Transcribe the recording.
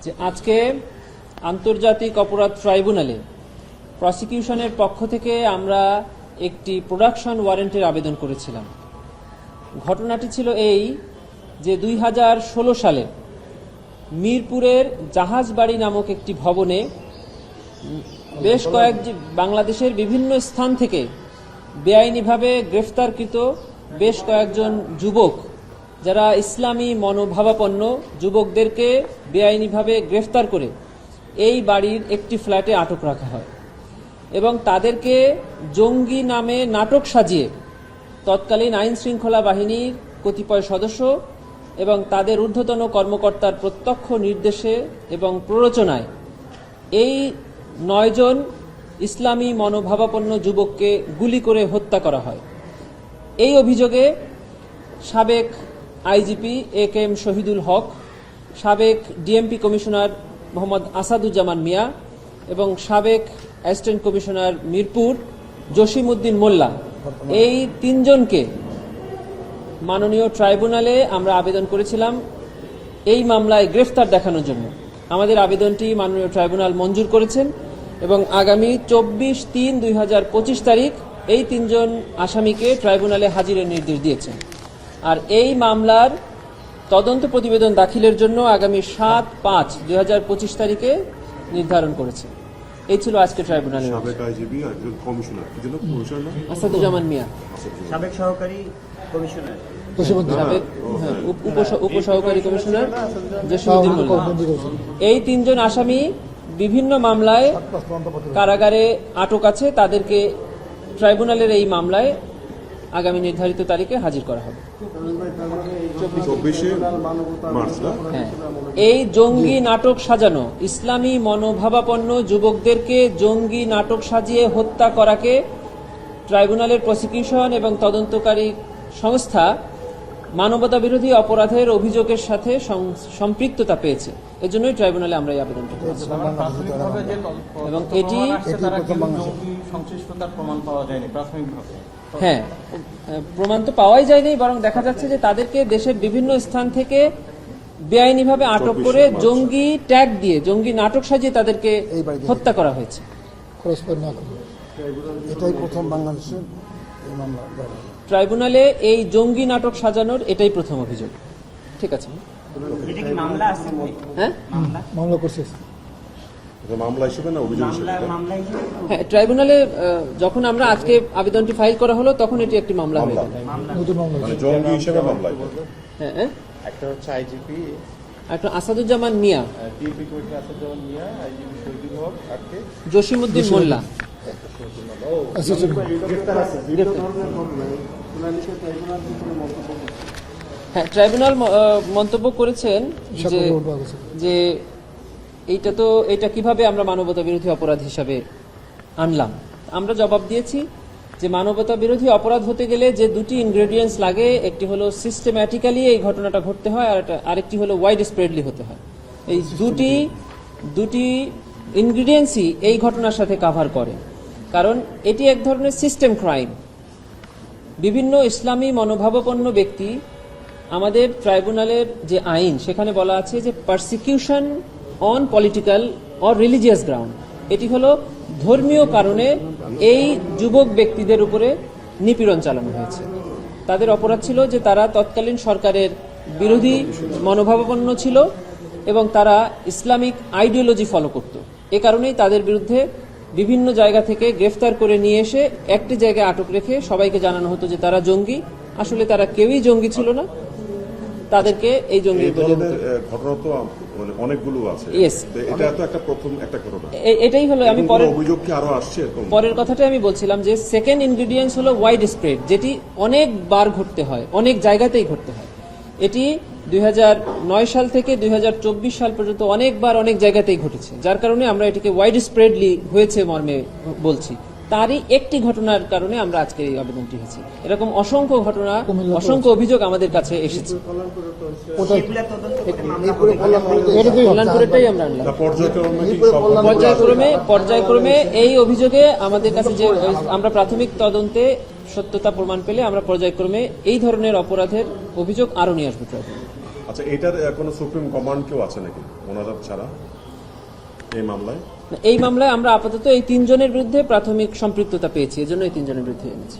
যে আজকে আন্তর্জাতিক অপরাধ ট্রাইব্যুনালে প্রসিকিউশনের পক্ষ থেকে আমরা একটি প্রোডাকশন ওয়ারেন্টের আবেদন করেছিলাম। ঘটনাটি ছিল এই যে 2016 সালে মিরপুরের জাহাজবাড়ি নামক একটি ভবনে বেশ কয়েক বাংলাদেশের বিভিন্ন স্থান থেকে বেআইনিভাবে গ্রেফতারকৃত বেশ কয়েকজন যুবক, যারা ইসলামী মনোভাবাপন্ন যুবকদেরকে বেআইনিভাবে গ্রেফতার করে এই বাড়ির একটি ফ্ল্যাটে আটক রাখা হয় এবং তাদেরকে জঙ্গি নামে নাটক সাজিয়ে তৎকালীন আইন শৃঙ্খলা বাহিনীর কতিপয় সদস্য এবং তাদের ঊর্ধ্বতন কর্মকর্তার প্রত্যক্ষ নির্দেশে এবং প্ররোচনায় এই 9 জন ইসলামী মনোভাবাপন্ন যুবককে গুলি করে হত্যা করা হয়। এই অভিযোগে সাবেক আইজিপি একেএম শহীদুল হক, সাবেক ডিএমপি কমিশনার মোহাম্মদ আসাদুজ্জামান মিয়া এবং সাবেক অ্যাসিস্ট্যান্ট কমিশনার মিরপুর জসিমউদ্দিন মোল্লা, এই 3 জনকে মাননীয় ট্রাইব্যুনালে আমরা আবেদন করেছিলাম এই মামলায় গ্রেফতার দেখানোর জন্য। আমাদের আবেদনটি মাননীয় ট্রাইব্যুনাল মঞ্জুর করেছেন এবং আগামী 24/3/2025 তারিখ এই 3 জন আসামিকে ট্রাইব্যুনালে হাজিরের নির্দেশ দিয়েছেন। আর এই মামলার তদন্ত প্রতিবেদন দাখিলের জন্য আগামী 7/5/2025 তারিখে নির্ধারণ করেছে। এই ছিল আজকে ট্রাইব্যুনালের আসাদুজ্জামান মিয়া, সাবেক সহকারী কমিশনার, সাবেক উপসহকারী কমিশনার জসিমউদ্দিন মোল্লা। এই 3 জন আসামি বিভিন্ন মামলায় কারাগারে আটক আছে, তাদেরকে ট্রাইব্যুনালের এই মামলায় আগামী নির্ধারিত তারিখে হাজির করা হবে। হ্যাঁ, এই জঙ্গি নাটক সাজানো ইসলামী মনোভাবাপন্ন যুবকদেরকে জঙ্গি নাটক সাজিয়ে হত্যা করাকে ট্রাইব্যুনালের প্রসিকিউশন এবং তদন্তকারী সংস্থা মানবতা বিরোধী অপরাধের অভিযোগের সাথে সম্পৃক্ততা পেয়েছে। এজন্যই ট্রাইব্যুনালে আমরা এই আবেদনটা করেছি এবং এটি সংশ্লিষ্টতার প্রমাণ পাওয়া যায়নি প্রাথমিকভাবে। হ্যাঁ, প্রমাণ তো পাওয়াই যায়নি, বরং দেখা যাচ্ছে যে তাদেরকে দেশের বিভিন্ন স্থান থেকে বেআইনিভাবে আটক করে জঙ্গি ট্যাগ দিয়ে জঙ্গি নাটক সাজিয়ে তাদেরকে হত্যা করা হয়েছে। এটাই প্রথম বাংলাদেশের এই মামলা। ট্রাইব্যুনালে এই জঙ্গি নাটক সাজানোর এটাই প্রথম অভিযোগ। ঠিক আছে, হ্যাঁ মামলা করছে হ্যাঁ, ট্রাইব্যুনালে যখন আমরা আজকে আবেদনটি ফাইল করা হলো তখন এটি একটি মামলা হয়ে গেল। হ্যাঁ, একটা হচ্ছে আইজিপি, একটা আসাদুজ্জামান মিয়া, জসিমউদ্দিন মোল্লা। হ্যাঁ, ট্রাইব্যুনাল মন্তব্য করেছেন যে এটা কিভাবে আমরা মানবতা বিরোধী অপরাধ হিসাবে আনলাম। আমরা জবাব দিয়েছি যে মানবতা বিরোধী অপরাধ হতে গেলে যে 2টি ইনগ্রেডিয়েন্টস লাগে, একটি হলো সিস্টেম্যাটিক্যালি এই ঘটনাটা ঘটতে হয়, আর আরেকটি হলো ওয়াইড স্প্রেডলি হতে হয়। এই দুটি ইনগ্রেডিয়েন্টসই এই ঘটনার সাথে কাভার করে, কারণ এটি এক ধরনের সিস্টেম ক্রাইম। বিভিন্ন ইসলামী মনোভাবাপন্ন ব্যক্তি, আমাদের ট্রাইব্যুনালের যে আইন সেখানে বলা আছে যে persecution on political or religious ground, এটি হলো ধর্মীয় কারণে এই যুবক ব্যক্তিদের উপরে নিপীড়ন চালানো হয়েছে। তাদের অপরাধ ছিল যে তারা তৎকালীন সরকারের বিরোধী মনোভাবাপন্ন ছিল এবং তারা ইসলামিক আইডিওলজি ফলো করত। এ কারণেই তাদের বিরুদ্ধে বিভিন্ন জায়গা থেকে গ্রেফতার করে নিয়ে এসে একটি জায়গায় আটক রেখে সবাইকে জানানো হতো যে তারা জঙ্গি। আসলে তারা কেউই জঙ্গি ছিল না, তাদেরকে এই জঙ্গি ঘটনা তো অনেকগুলো আছে। এটা তো একটা প্রথম একটা ঘটনা। এটাই হলো আমি অভিযোগ কি আরো আসছে? পরের কথাটাই আমি বলছিলাম যে সেকেন্ড ইনগ্রেডিয়েন্টস হলো ওয়াইড স্প্রেড, যেটি অনেকবার ঘটতে হয়, অনেক জায়গাতেই ঘটতে হয়। এটি 2009 সাল থেকে 2024 সাল পর্যন্ত অনেকবার অনেক জায়গাতেই ঘটেছে, যার কারণে আমরা এটিকে ওয়াইড স্প্রেডলি হয়েছে মর্মে বলছি। তারই একটি ঘটনার কারণে আমরা আজকে এই আবেদনটি হয়েছে। এরকম অসংখ্য ঘটনা, অসংখ্য অভিযোগ আমাদের কাছে এসেছে। কল্যাণপুরেরটাই আমরা আনলাম। পর্যায়ক্রমে এই অভিযোগে আমাদের কাছে যে আমরা প্রাথমিক তদন্তে সত্যতা প্রমাণ পেলে আমরা পর্যায়ক্রমে এই ধরনের অপরাধের অভিযোগ আরো নিয়ে আসবো। আচ্ছা, এটার কোনো সুপ্রিম কমান্ড কেউ আছে নাকি ওনারা ছাড়া এই মামলায়? এই মামলায় আমরা আপাতত এই 3 জনের বিরুদ্ধে প্রাথমিক সম্পৃক্ততা পেয়েছি, এজন্য এই 3 জনের বিরুদ্ধে এনেছি।